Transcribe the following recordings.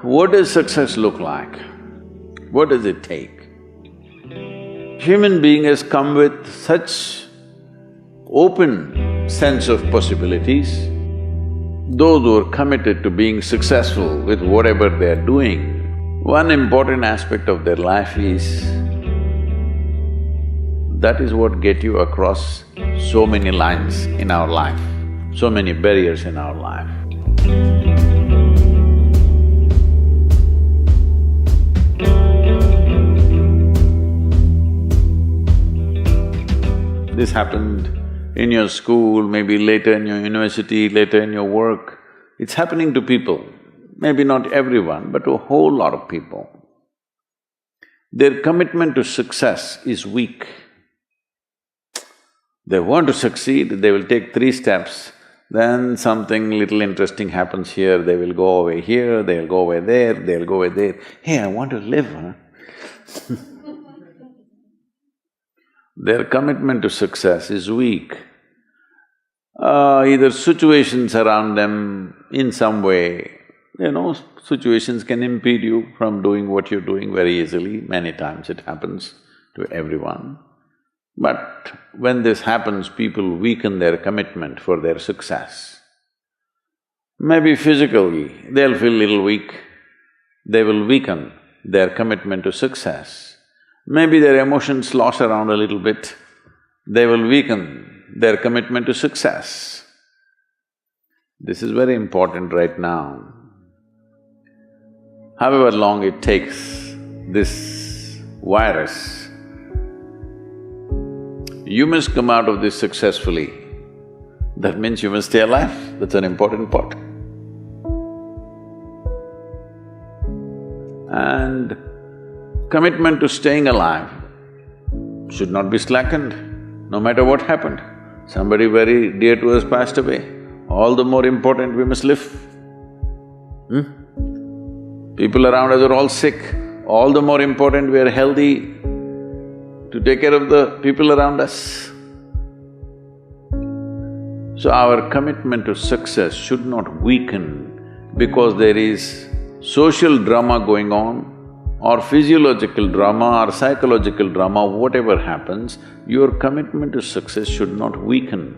What does success look like? What does it take? Human being has come with such open sense of possibilities. Those who are committed to being successful with whatever they are doing, one important aspect of their life is that is what get you across so many lines in our life, so many barriers in our life. This happened in your school, maybe later in your university, later in your work. It's happening to people, maybe not everyone, but to a whole lot of people. Their commitment to success is weak. They want to succeed, they will take 3 steps, then something little interesting happens here, they will go over here, they'll go over there, they'll go over there. Hey, I want to live, huh? Their commitment to success is weak. Either situations around them in some way, situations can impede you from doing what you're doing very easily. Many times it happens to everyone. But when this happens, people weaken their commitment for their success. Maybe physically, they'll feel little weak, they will weaken their commitment to success. Maybe their emotions slosh around a little bit, they will weaken their commitment to success. This is very important right now. However long it takes, this virus, you must come out of this successfully. That means you must stay alive, that's an important part. And commitment to staying alive should not be slackened, no matter what happened. Somebody very dear to us passed away, all the more important we must live. People around us are all sick, all the more important we are healthy to take care of the people around us. So our commitment to success should not weaken because there is social drama going on, or physiological drama or psychological drama, whatever happens, your commitment to success should not weaken.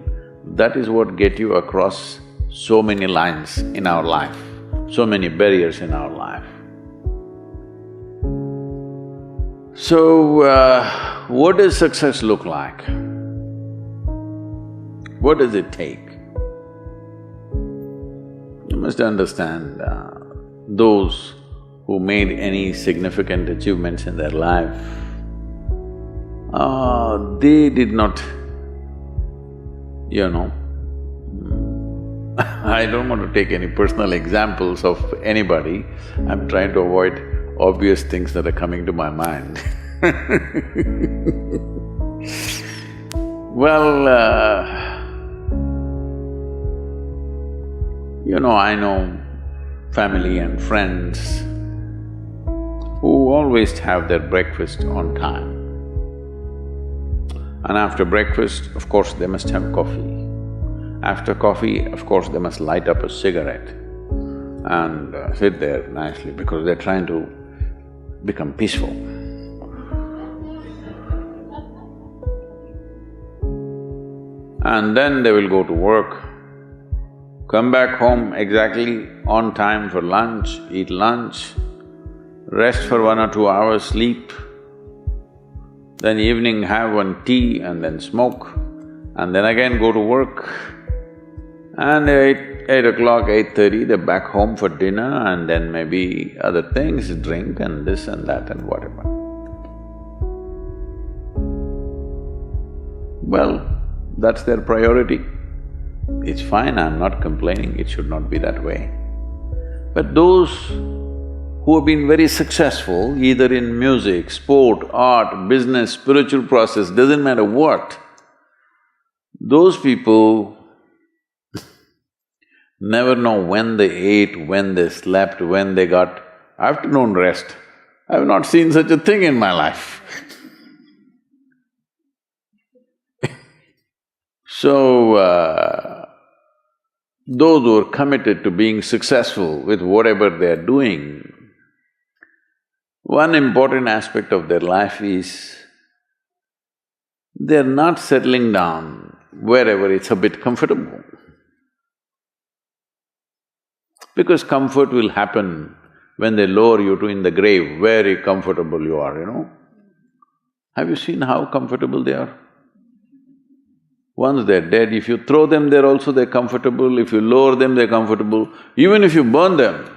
That is what get you across so many lines in our life, so many barriers in our life. So, what does success look like? What does it take? You must understand, those who made any significant achievements in their life, they did not, I don't want to take any personal examples of anybody, I'm trying to avoid obvious things that are coming to my mind. Well, I know family and friends who always have their breakfast on time. And after breakfast, of course, they must have coffee. After coffee, of course, they must light up a cigarette and sit there nicely because they're trying to become peaceful. And then they will go to work, come back home exactly on time for lunch, eat lunch, rest for 1 or 2 hours, sleep, then evening have one tea and then smoke, and then again go to work. And 8 o'clock, 8:30, they're back home for dinner and then maybe other things, drink and this and that and whatever. Well, that's their priority. It's fine, I'm not complaining, it should not be that way. But those who have been very successful, either in music, sport, art, business, spiritual process, doesn't matter what, those people never know when they ate, when they slept, when they got afternoon rest. I've not seen such a thing in my life. So, those who are committed to being successful with whatever they are doing, One important aspect of their life is they're not settling down wherever it's a bit comfortable. Because comfort will happen when they lower you to in the grave, very comfortable you are, you know. Have you seen how comfortable they are? Once they're dead, if you throw them there also they're comfortable, if you lower them they're comfortable, even if you burn them.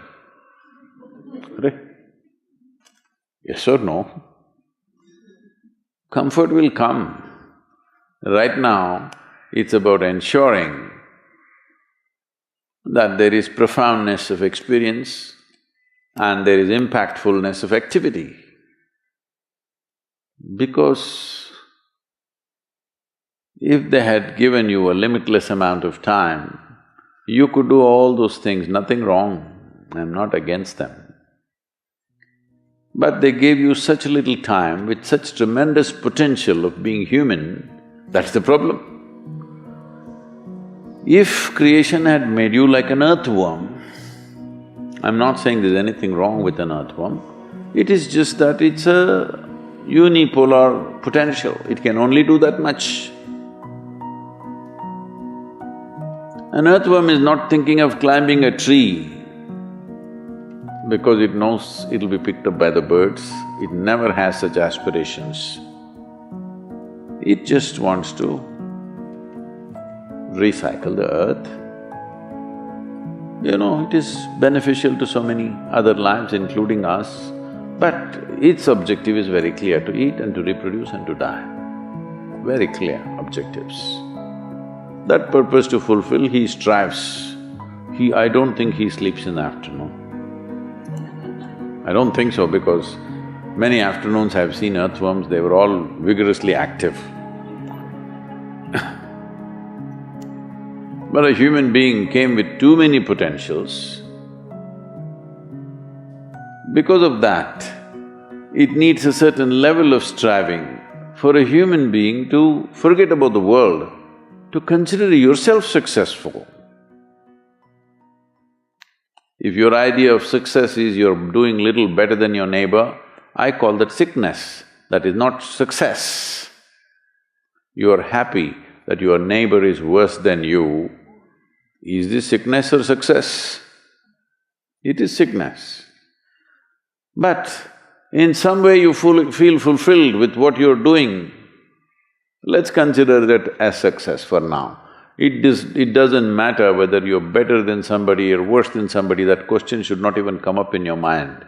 Right? Yes or no? Comfort will come. Right now, it's about ensuring that there is profoundness of experience and there is impactfulness of activity. Because if they had given you a limitless amount of time, you could do all those things, nothing wrong, I'm not against them. But they gave you such little time with such tremendous potential of being human, that's the problem. If creation had made you like an earthworm, I'm not saying there's anything wrong with an earthworm, it is just that it's a unipolar potential, it can only do that much. An earthworm is not thinking of climbing a tree because it knows it'll be picked up by the birds, it never has such aspirations. It just wants to recycle the earth. You know, it is beneficial to so many other lives, including us, but its objective is very clear, to eat and to reproduce and to die. Very clear objectives. That purpose to fulfill, he strives. I don't think he sleeps in the afternoon. I don't think so, because many afternoons I've seen earthworms, they were all vigorously active. But a human being came with too many potentials. Because of that, it needs a certain level of striving for a human being to forget about the world, to consider yourself successful. If your idea of success is you're doing little better than your neighbor, I call that sickness, that is not success. You're happy that your neighbor is worse than you, is this sickness or success? It is sickness. But in some way you feel fulfilled with what you're doing, let's consider that as success for now. It doesn't matter whether you're better than somebody or worse than somebody, that question should not even come up in your mind.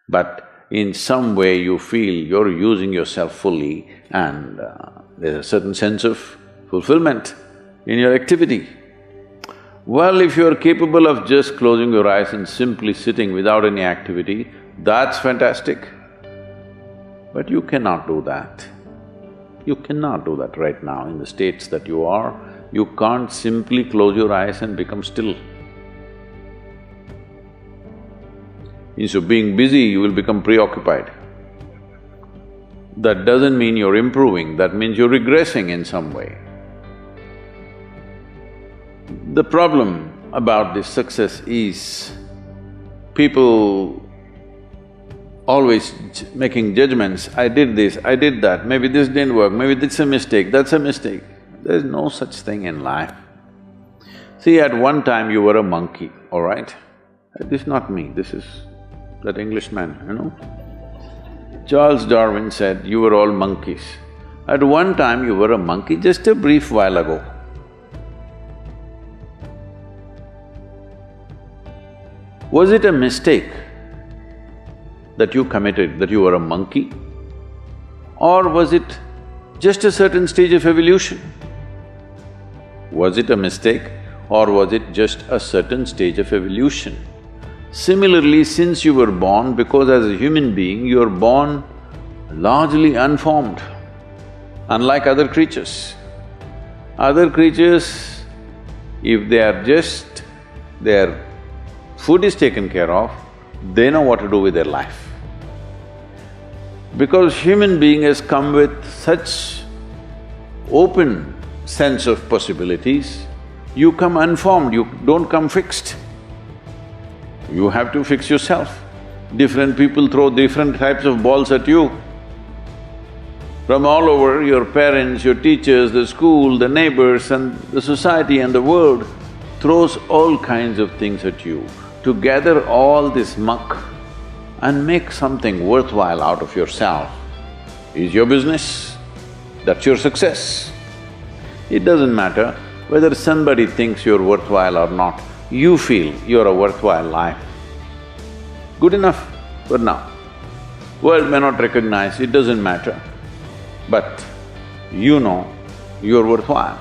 But in some way you feel you're using yourself fully and there's a certain sense of fulfillment in your activity. Well, if you're capable of just closing your eyes and simply sitting without any activity, that's fantastic. But you cannot do that. You cannot do that right now in the states that you are. You can't simply close your eyes and become still. Instead of being busy, you will become preoccupied. That doesn't mean you're improving, that means you're regressing in some way. The problem about this success is people always making judgments, I did this, I did that, maybe this didn't work, maybe this is a mistake, that's a mistake. There's no such thing in life. See, at one time you were a monkey, all right? This is not me, this is that Englishman, you know? Charles Darwin said, you were all monkeys. At one time you were a monkey, just a brief while ago. Was it a mistake that you committed, that you were a monkey? Or was it just a certain stage of evolution? Was it a mistake or was it just a certain stage of evolution? Similarly, since you were born, because as a human being, you're born largely unformed, unlike other creatures. Other creatures, if they are just… their food is taken care of, they know what to do with their life. Because human being has come with such open sense of possibilities, you come unformed, you don't come fixed. You have to fix yourself. Different people throw different types of balls at you. From all over, your parents, your teachers, the school, the neighbors and the society and the world throws all kinds of things at you. To gather all this muck and make something worthwhile out of yourself is your business. That's your success. It doesn't matter whether somebody thinks you're worthwhile or not, you feel you're a worthwhile life. Good enough for now. World may not recognize, it doesn't matter, but you know you're worthwhile.